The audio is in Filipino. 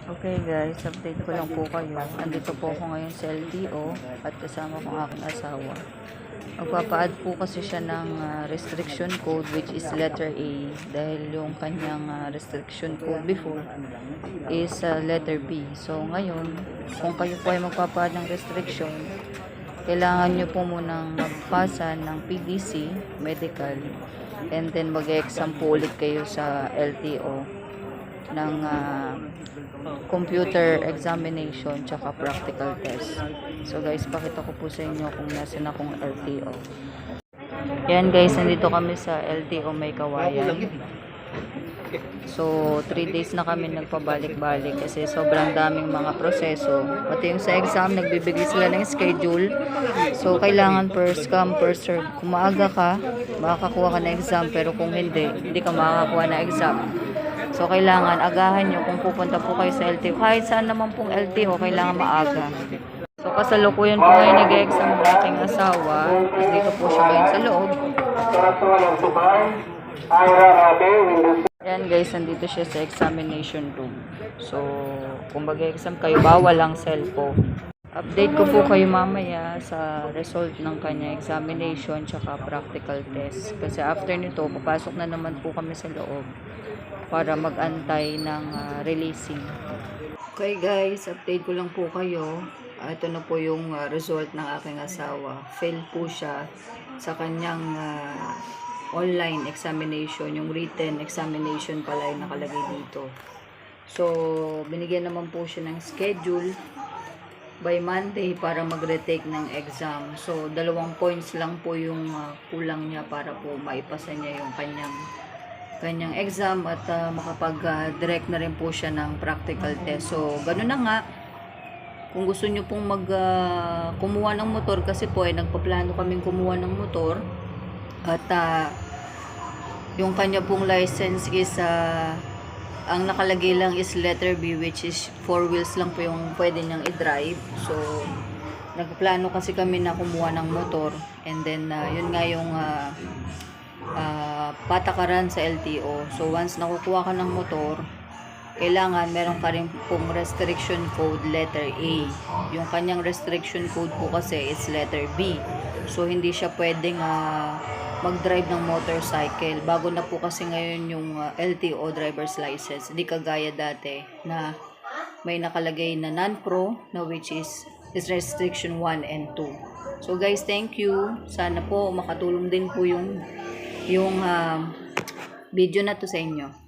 Okay guys, update ko lang po kayo. Andito po ako ngayon sa LTO at kasama ko ang aking asawa. Magpapa-add po kasi siya ng restriction code which is letter A dahil yung kanyang restriction code before is letter B. So ngayon, kung kayo po ay magpapa-add ng restriction, kailangan nyo po munang magpasa ng PDC, medical, and then mag-exam po ulit kayo sa LTO ng computer examination tsaka practical test. So guys, pakita ko po sa inyo kung nasan akong LTO. Yan guys, nandito kami sa LTO May Kawayan. So 3 days na kami nagpabalik-balik kasi sobrang daming mga proseso. Pati yung sa exam, nagbibigay sila ng schedule. So kailangan first come, first serve. Kung maaga ka, makakakuha ka ng exam, pero kung hindi ka makakakuha ng exam. So, kailangan agahan nyo kung pupunta po kayo sa LTO. Kahit saan naman pong LTO, kailangan maaga. So, kasalukuyan po ngayon nag-exam ng aking asawa. Tapos dito po siya ngayon sa loob. Ayan guys, nandito siya sa examination room. So, kung mag-exam kayo, bawal ang cellphone. Update ko po kayo mamaya sa result ng kanya examination tsaka practical test. Kasi after nito, papasok na naman po kami sa loob para mag-antay ng releasing. Okay guys, update ko lang po kayo. Ito na po yung result ng aking asawa. Fail po siya sa kanyang online examination. Yung written examination pala yung nakalagay dito. So, binigyan naman po siya ng schedule by Monday para mag-retake ng exam. So, 2 points lang po yung kulang niya para po maipasa niya yung kanyang exam at makapag-direct na rin po siya ng practical test. So, ganun na nga. Kung gusto nyo pong kumuha ng motor, kasi po ay nagpaplano kaming kumuha ng motor at yung kanya pong license is ang nakalagay lang is letter B, which is 4 wheels lang po yung pwede niyang i-drive. So, nagplano kasi kami na kumuha ng motor, and then yun nga yung patakaran sa LTO. So, once nakukuha ka ng motor, kailangan meron ka rin pong restriction code letter A. Yung kanyang restriction code po kasi is letter B. So, hindi siya pwedeng mag-drive ng motorcycle. Bago na po kasi ngayon yung LTO driver's license. Hindi kagaya dati na may nakalagay na non-pro, na which is restriction 1 and 2. So guys, thank you. Sana po makatulong din po yung video na to sa inyo.